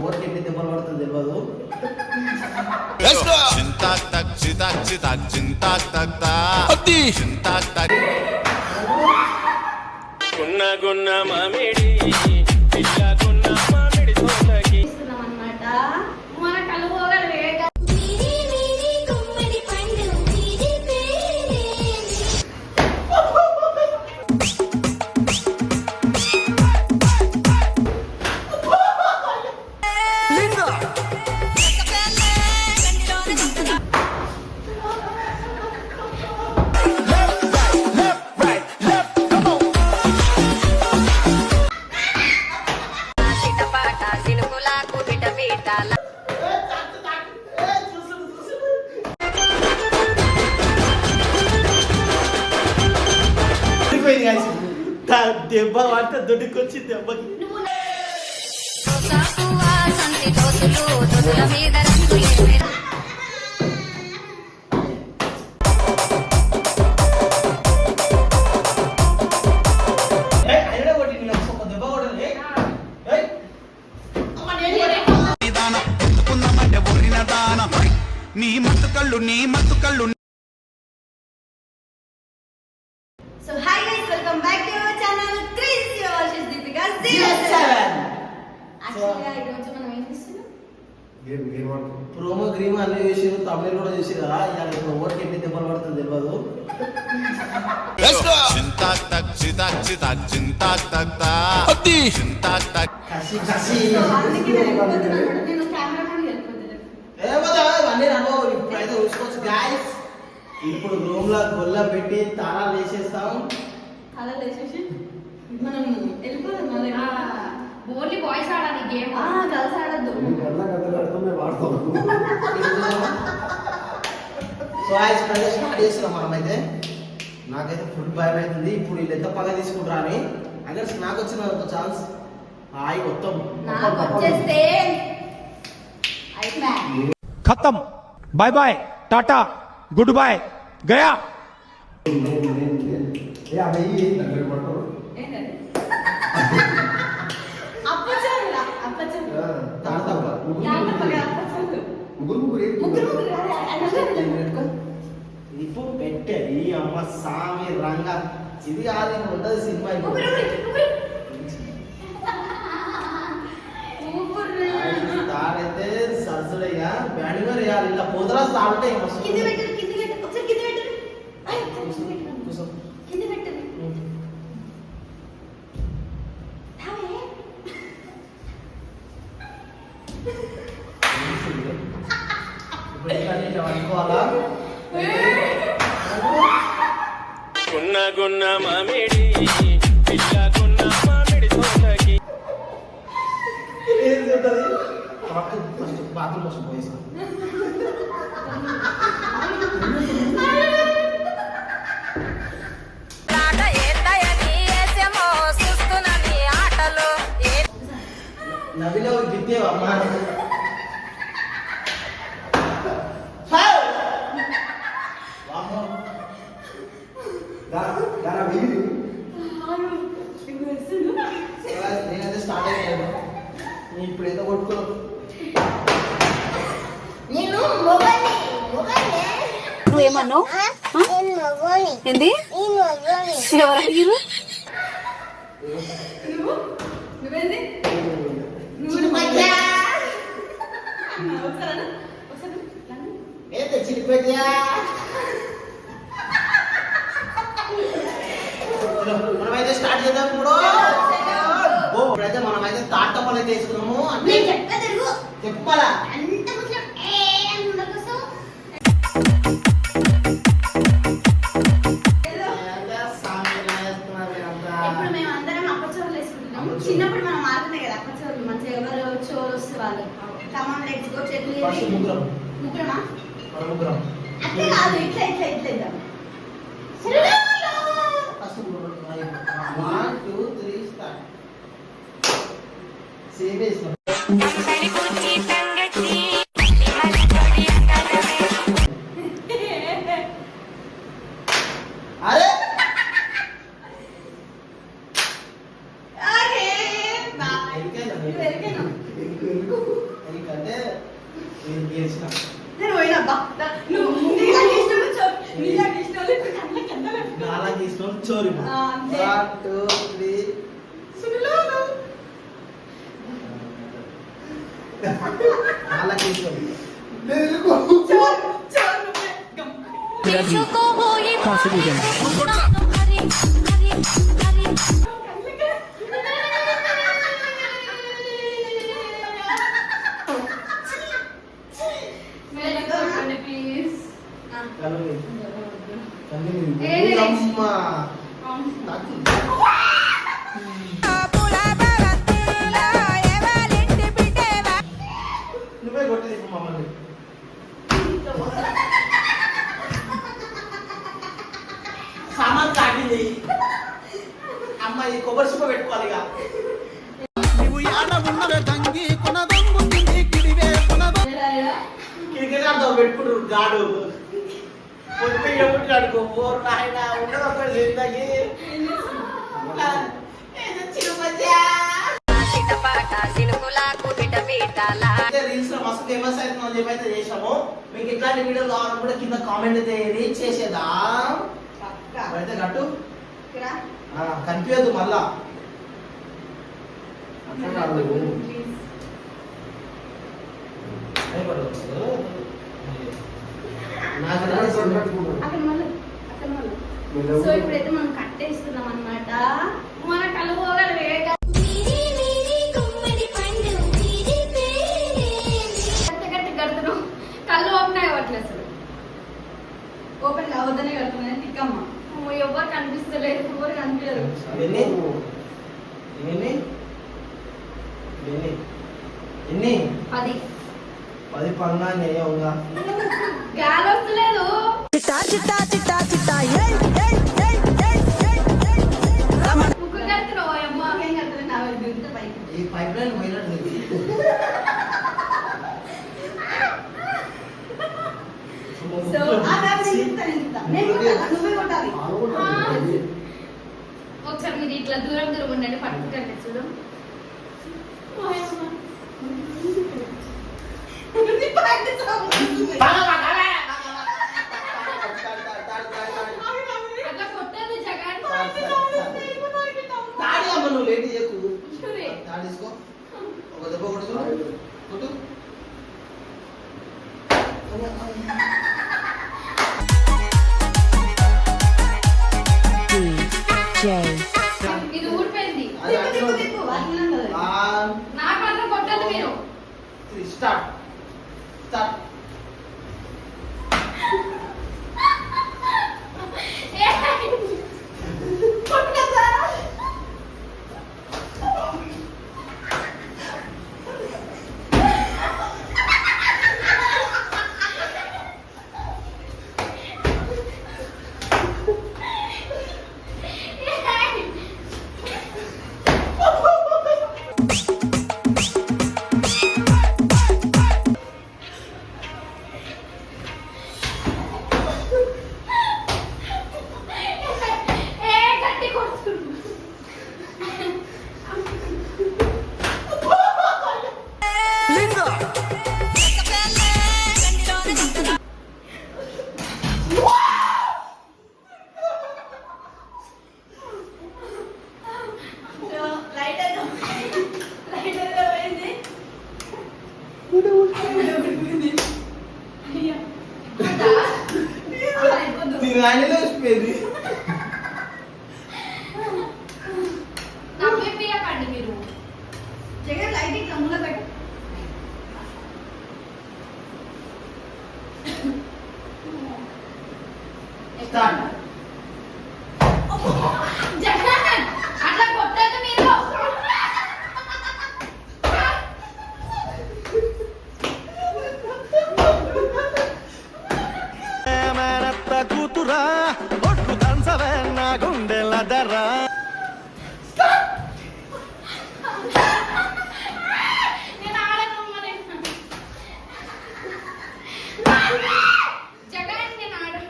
ఎవరికి ఎన్ని దెబ్బలు పడుతుంది తెలియదు. మన కలువగల దెబ్బ పడితే దొడ్డుకొచ్చింది దెబ్బకి. నీ మత్తు కళ్ళు So hi guys, welcome back to our channel. Crazy Yoshis Deepika 07. Actually, I don't know what I'm saying. Promo గ్రీమ్ అన్నీ చేసారు, తమిళ కూడా చేసారు కదా. ఇవాళ ఇప్పుడు ఎవరికి ఎన్ని దెబ్బలు పడుతుంది తెలియదు. ఇప్పుడు రూమ్ లో గొల్ల పెట్టి తాళాలు వేసేస్తాం. తాళాలు వేసేసి మనం వెళ్ళిపోదాం. మళ్ళీ ఓన్లీ బాయ్స్ ఆడాలి గేమ్. గర్ల్స్ ఆడద్దు. సో స్టార్ట్ చేస్తున్నాం మనమైతే. నాకైతే ఫుల్ భయం అవుతుంది. ఇప్పుడు వీళ్ళు ఎంత పగ తీసుకుంటారా అని. అక్కడ నాకు వచ్చిన ఒక ఛాన్స్ హాయి మొత్తం నాకు వచ్చేస్తే खत्म, bye bye, tata, good bye, गया. ఇప్పుడు పెట్టేది అమ్మ సామి రంగ ఇది కాదు ఉండదు సినిమా. తాడైతే సరసుడయ్యా బ్యాడ్ గా వేయాలి. ఇలా పోతరా తాడితే అనుకోవాలా. గున్న మామిడి పిల్ల గున్న మామిడి తోటకి ఏం చేస్తుంది బాత్రూమ్ కోసం పోయేసా. నవిలో విద్యేవమ్మా. నేనైతే స్టార్ట్ అయ్యాను. ఇప్పుడు ఏదో కొట్టుకో. నువ్వేమన్నావు? ఏంది ఎవరు అడిగిరు? నువ్వేంది చిరిపెట్టా మనమైతే స్టార్ట్ చేద్దాం. ఇప్పుడైతే మనమైతే తాటపల్లి అయితే వేసుకున్నాము. అంటే చెప్పాలా చిన్నప్పుడు మనం ఆడుతున్నాయి కదా అప్పచోర్లు. మంచిగా ఎవరు చోరు వస్తే వాళ్ళు కమాన్ లెట్స్ గో చెట్లు ముగ్గురమా అట్లా కాదు. ఇట్లా ఇట్లా ఇట్లా ఇద్దాం. 1 2 3 స్టార్ట్. సేమ్ వేస్తాం. అరే ఎరికేనా నీకంటే నేను గెలిచిన. నేను పోయినబ్బా నువ్వు నీలాంటి ఇష్టం నీలాంటి ఇష్టం ఇప్పుడు కళ్ళకి ఎంత పెట్టుకో. నాలా తీసుకొని చోరీ. అంతే. 1 2 3 సునిలో నాలా తీసుకొని చోర్ చోర్ నువ్వే గమ్. ప్లీజ్ కళ్ళు ఏ లేదు. అమ్మ నువ్వే కొట్టేది ఇప్పుడు మమ్మల్ని. సామాన్ కాటింది అమ్మ. ఈ కొబ్బరి సుప్ప పెట్టుకోవాలి ఇక. క్రికెట్ ఆడతావు పెట్టుకుంటారు గాడు పొద్దుపై ఎప్పుడు ఆడుకో నాయన ఉండదు ఒకటి జిందగీ. రీల్స్ లో మస్తు ఫేమస్ అవుతుంది అని చెప్పి అయితే చేసాము. మీకు ఇట్లాంటి వీడియోలు కావాలని కూడా కింద కామెంట్ అయితే రీచ్ చేసేద్దాం. పక్కా. అయితే కట్టు ఇక్కడ కనిపించదు మళ్ళా. అట్లా కాదు. ప్లీజ్ భయపడవద్దు. అక్కడ మళ్ళీ సో ఇప్పుడైతే మనం కట్టేస్తున్నాం అన్నమాట. మన కళ్ళు పోగలు వేగ గట్టి కడుతున్నాం. కళ్ళు ఓపెన్ అవ్వట్లేదు అసలు. ఓపెన్ అవద్దనే కడుతున్నాయి తిక్కమ్మ. ఎవరు కనిపిస్తలేదు, ఎవరు కనిపించరు. ఎన్ని ఎన్ని ఎన్ని ఎన్ని 10 10 పన్నా నేయంగా గాలి వస్తలేదు. ముగ్గురు కడుతున్నావు అమ్మ. ఏం కడుతుంది నా వైపు ఇంత పైకి. ఈ పైప్ లైన్ పోయినట్టు సో ఆ బ్యాగ్ నేను చెప్తాను ఎంత. నేను కొట్టాలా? నువ్వే కొట్టాలి. ఒకసారి మీరు ఇట్లా దూరం దూరం ఉండండి, పట్టుకుంటే చూడు. నీ ప్రాక్టీస్ అవుతుంది. అట్లా కొట్టదు జగన్. తాడి అమ్మ నువ్వు లేట్ చేయకు. చూడే. తాడి తీసుకో. ఒక దెబ్బ కొట్టు కొట్టు. ఇది ఊడిపోయింది. అది తిప్పు తిప్పు అట్లా ఉన్నది. నాకు మాత్రం కొట్టదు మీరు. Start start. కొట్టుకోసా? గట్టి కొడుతుంది. సో లైట్ అయితే లైట్ అయితే పోయింది. అయ్యా. అయిపోద్దు. నేను ఆయనలో వచ్చిపోయింది. నవ్విపియకండి మీరు. జగన్ లైట్ ఇట్లా ముందు పెట్టు. స్టార్ట్. జగన్ అట్లా కొట్టదు మీరు. మేనత్త కూతురా ఒట్టు దంచవే నా గుండెల దర్రా. నేను ఆడను మరి. జగన్ నేను ఆడను.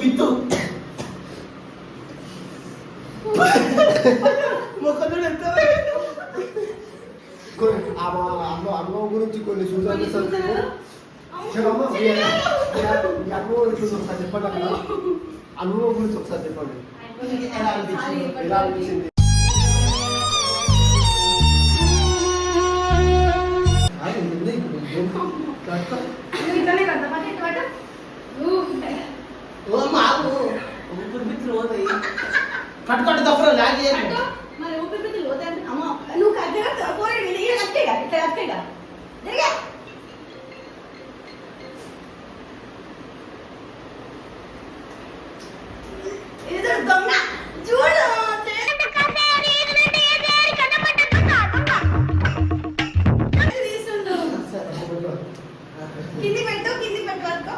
బిత్తు మొక్కలు ఎంత అనుభవం గురించి కొన్ని కొన్ని సూచనలు సూచనలు. చెప్పమ్మా, మీ అనుభవం గురించి ఒకసారి చెప్పండి అక్కడ. అనుభవం గురించి ఒకసారి చెప్పండి. ఎలా అనిపించింది? ఎలా అనిపించింది? నువ్వు ఇట్లనే కడతా పట్టు ఇటు పట్టు నువ్వు కట్టు తప్పుడు లాగ్ చేయకు పట్టు. మరి ఊపిరితిత్తులు పోతాయి. అమ్మో, నువ్వు కరెక్ట్గా పోరాడు మీద ఈడ కట్టేగా, ఇట్లా కట్టేగా. జరిగా. ఇది చూడు దొంగ. చూడు. తీసుండు. కింది పెట్టు వరకు.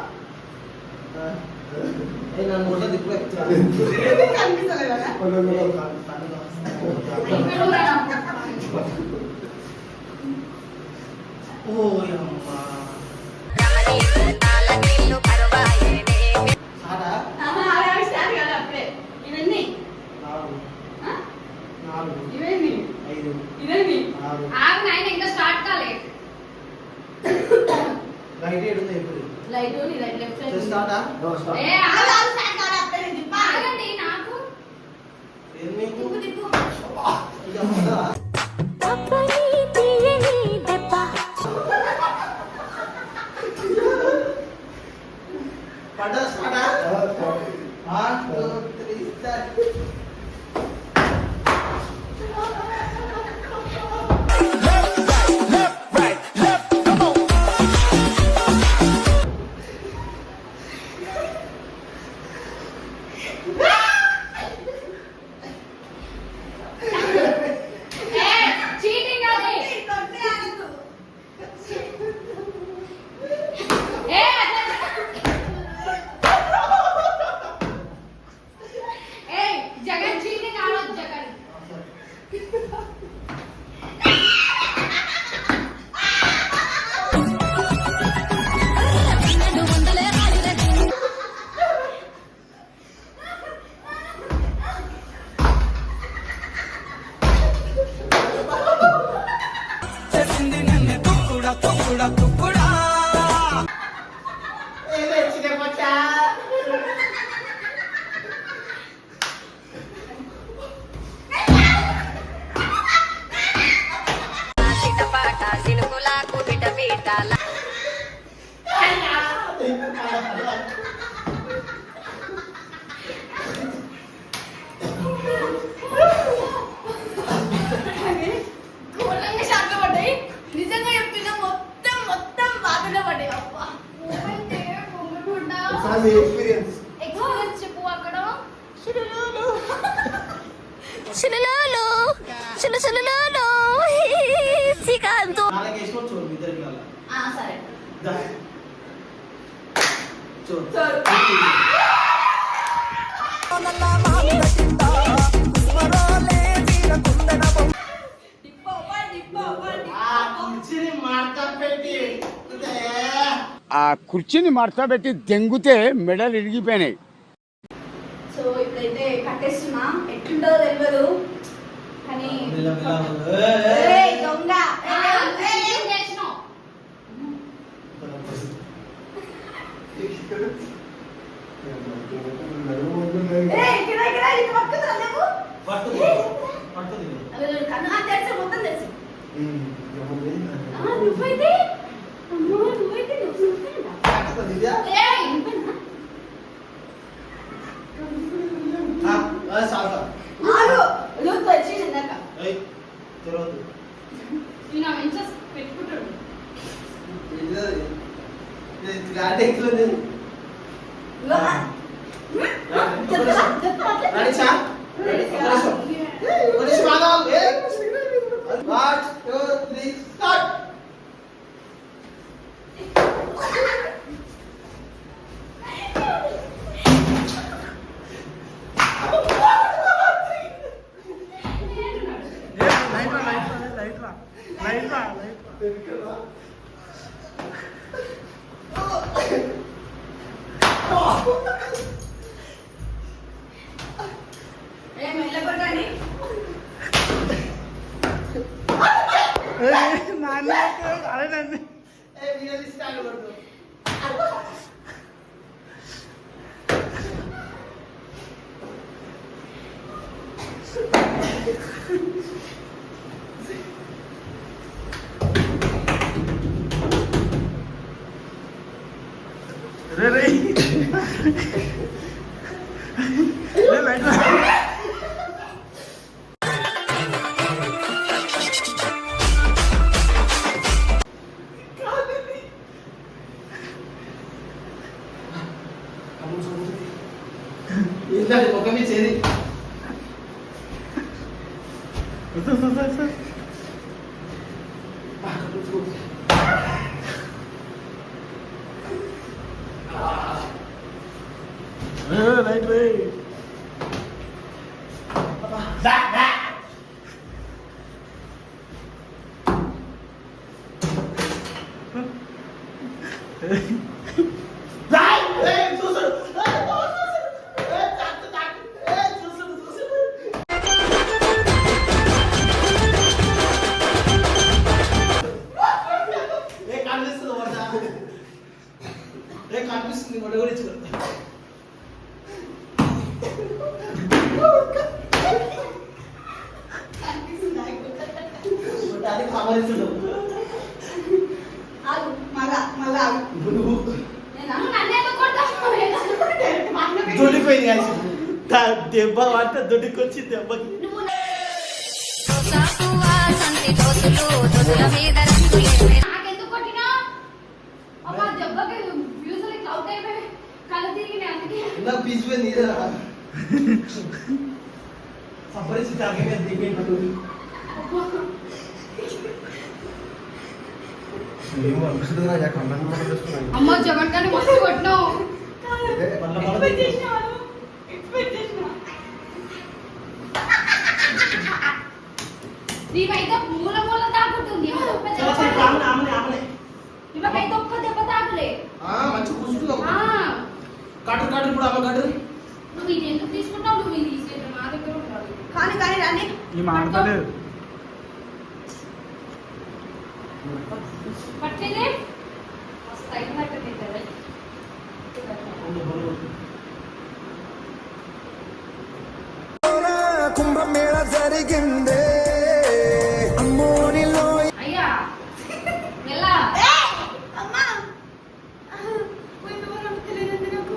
నన్ను కూడా దిక్కు కనిపిస్తలేదా? ఇక్కడ రా. ఓ అమ్మా సారా ఆహా, ఆడ స్టార్ట్ కాదు అప్పుడే. ఇవన్నీ 4 ఇవేంది 5 ఇదేంది 6 ఆగు నాయన ఇంకా స్టార్ట్ కాలే లైట్ ఏడుంది ఇప్పుడు లైట్ నీ లైట్ లెఫ్ట్ సైడ్ ఉంది. స్టార్టా ఏ ఆగు, ఆగు, స్టార్ట్ కాదు అప్పుడే నేను తిప్పా. ఆగండి నాకు ఏం నీకు తిప్పు. ఇక ఉందా? పడ్డా స్టార్టా 1 2 3 స్టార్ట్ చీటింగ్ అది కొట్టే ఆగదు. ఏ ఏ జగన్ చీటింగ్ ఆడొద్దు జగన్ ఏదో చిన్నపచ్చా ఘోరంగా షాక్లో పడ్డాయి. నిజంగా చెప్తున్నా, మొత్తం బాధలో పడ్డాయి. అబ్బా. అంటే పొంగుతుండా ఒకసారి ఎక్స్పీరియన్స్. ఎక్స్పీరియన్స్ చెప్పు అక్కడ నాలుగు వేసుకో చూడు ఇద్దరికి వల్ల ఆ, సరే. చూడు చూడు. కుర్చీని మార్తా పెట్టి ఆ కుర్చీని మడతబెట్టి దెంగితే మెడలు ఇరిగిపోయినాయి. సో ఇప్పుడైతే కట్టేస్తున్నా. ఎట్లుండో తెలియదు కానీ ఏయ్, దొంగ. ఏం చేసినావు ఏయ్, ఇక్కడ ఇటు పట్టుకురా నువ్వు. పట్టుది పట్టుది అదే చూడు, కన్ను ఆ తెరిచి మొత్తం తెరిచి. ఆ, నువ్వైతే అమ్మో, నువ్వైతే పట్టుదిగా ఏయ్, సాల్తా ఆగు. నువ్వు తెరిచి ఇందాక. ఏయ్ తెరవద్దు ఈయన వెంచర్స్ పెట్టుకుంటాడు ఇది గాడి ఎక్కువ ఇగో. చెప్తా, చెప్తా, అట్లా. రెడీ సార్ ఒకటి స్వాగతం 1 2 3 స్టార్ట్ ఏ మెల్లగొట్టండి. ఏంటంటే ఒక మీ చేది రైట్ రైట్ కనిపిస్తుంది కూడా గురించి అది కవరిస్తుంది ఆగు, మళ్ళా ఆగు. నేనా? నన్ను ఎందుకు కొడతావు? దొడిపోయింది కానీ దెబ్బ అంటే దొడికొచ్చి దెబ్బకి నువ్వు నాకెందుకు కొట్టినా? అబ్బా దెబ్బకి వ్యూస్ ఇట్లా అవుట్ అయిపోయి కళ్ళు తిరిగినాయి అందుకే. నాకు పీసిపోయింది ఇదేనా సంపరించి తాగే దిగేటట్టు అమ్మ జబర్దస్త్ మస్తు కొట్టినావు. ఎక్స్పెక్ట్ చేసినాను. ఎక్స్పెక్ట్ చేసినా. నీవైతే మూల మూల తాకుతుంది. ఇవకైతే ఒక్క దెబ్బ తాకులే. మంచి కూర్చుంటుంది ఆ, కట్టు కట్టు ఇప్పుడు అమ్మ కట్టు నువ్వు ఇది ఎందుకు తీసుకుంటావు? నువ్వు ఇది తీసుకుంటావు నా దగ్గర ఉంటావు. కానీ రాని. ఈ మాడతలేదు పట్టేదే మస్తు టైం పట్టింది కదా. కుంభమేళ జరిగిందే అమ్మోనిలో అయ్యా ఎలా అమ్మా. పోయి తెలియదు నాకు.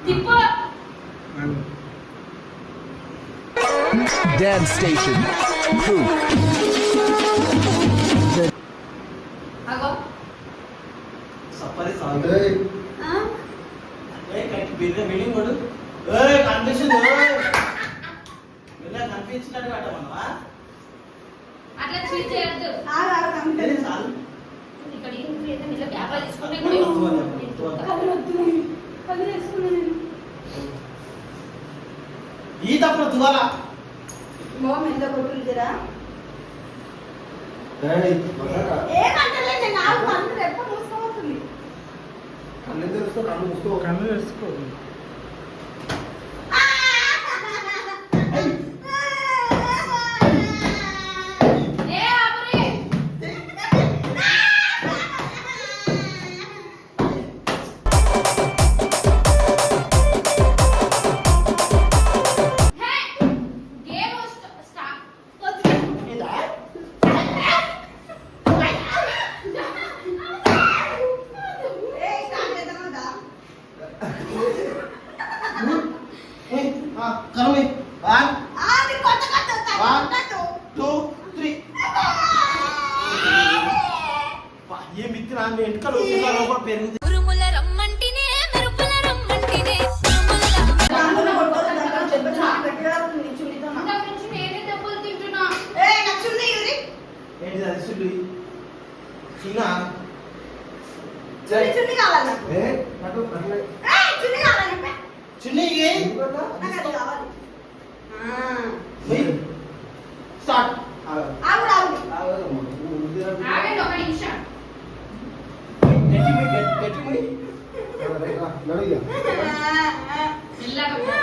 తిప్పు. డాన్స్ స్టేషన్ అగో సప్పరి సాగు ఆ? కట్టి బిల్డింగ్ కొడు కనిపిస్తుంది కనిపించినట్టు కట్టమన్నావా అట్లా చీట్ చేయొద్దు. ఆగు, కంప్లీట్. చాలు ఇక్కడ ఏదో ఇలా వ్యాపారం తీసుకుంటే కళ్ళు వద్దు. కళ్ళు వేసుకున్నా నేను. ఈ తప్పుడు దువాలా మొహం ఎంత కొట్టుకుంటారా? ఏమంటలే నేను ఆగు, అందరూ ఎప్పుడు మూసుకోబోతుంది. కళ్ళు వేసుకో ఏ ఆపురి. హే గేమ్ స్టార్ట్. స్టార్ట్ చేద్దామంటా. కరమి 1 అది కొత్త కొత్త కొత్త 2 3 ఏ మిత్ర అన్ని ఎంటకలు ఒకేసారి కూడా పెరుగుతుంది ఉరుముల రమ్మంటినే మెరుపుల రమ్మంటినే దాంట్లో కొట్టుకోవాలి, దాంట్లో చెప్ప చాలా గట్టిగా ఉంది చున్నితో. ఇంతకు నుంచి నేనే దెబ్బలు తింటున్నా. నాకు చున్నీ ఇవ్వరి. ఏంటి అది సుల్లి చిన్న చున్నీ కావాలి నాకు. చున్నీ కావాలి నాకు. చిన్న నాకు అది కావాలి. స్టార్ట్ ఆగు ఆగు. ఆగండి ఒక నిమిషం. గట్టి మెల్లగా పో.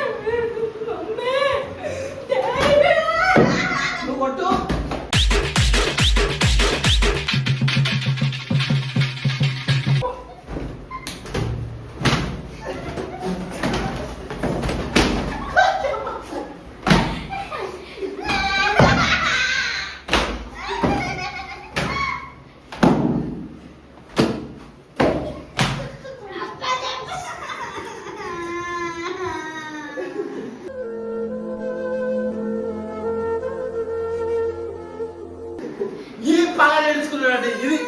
ఇది పగ నేర్చుకున్నాడు ఇది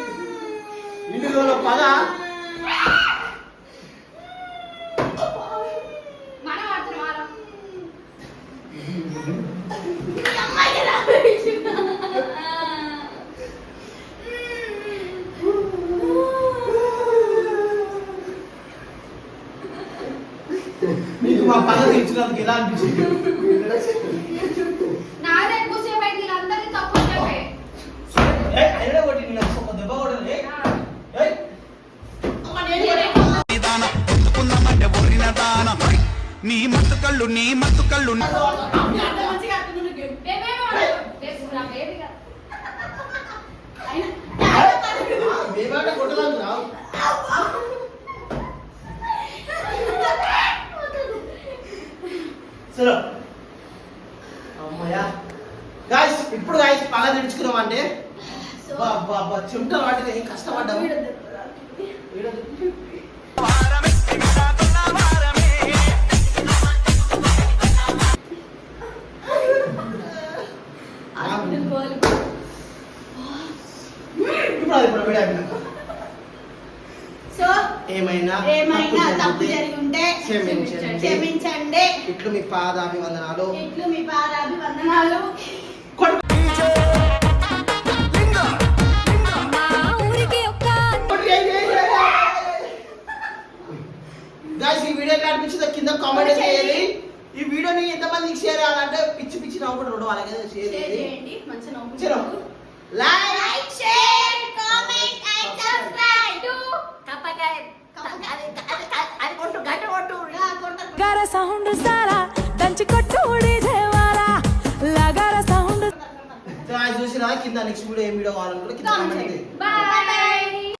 ఇన్ని రోజుల పగ మనం ఆడుతున్నాం వారం. అమ్మాయికి రా. నీకు మా పగ తీర్చినందుకు ఎలా అనిపించింది నాదే ఎక్కువసేపు అయింది, అందరినీ తక్కువ సేపే. అయినా కొట్టి నేను ఒక దెబ్బ కొట్టలే అమ్మ నేను కూడా నీ మత్తు కళ్ళు అంత మంచిగా ఆడుతున్నాను గేమ్. మేమేమో ఆడాం. చేసుకున్నాం, ఏది కాదు. మేమాట కొట్టడానికి రావు సరే అమ్మయ్యా గాయస్ ఇప్పుడు గాయస్ పగ తెచ్చుకున్నాం అంటే చెమట వాటికి ఏం కష్టపడ్డాము సో ఏమైనా తప్పు జరిగి ఉంటే క్షమించండి. ఇట్లు మీ పాదాభివందనాలు ఇట్లు మీ పాదాభివందనాలు. మా ఊరికి ఒక్క గాయ్స్ ఈ వీడియో అనిపించిందో కింద కామెంట్ చేయండి. ఈ వీడియోని ఎంతమందికి షేర్ చేయాలంటే పిచ్చి పిచ్చి నవ్వుకుంటూ అలాగే షేర్ చేయండి. మంచిగా చలో నవ్వుకుంటూ. Like Like, share, comment and subscribe to గర సౌండ్ సారా దంచి కొట్టు డీజేవారా లగర సౌండ్ చూసినా కింద నెక్స్ట్ వీడియో ఏం వీడియో కావాలనుకుంటే కింద కామెంట్ చేయండి.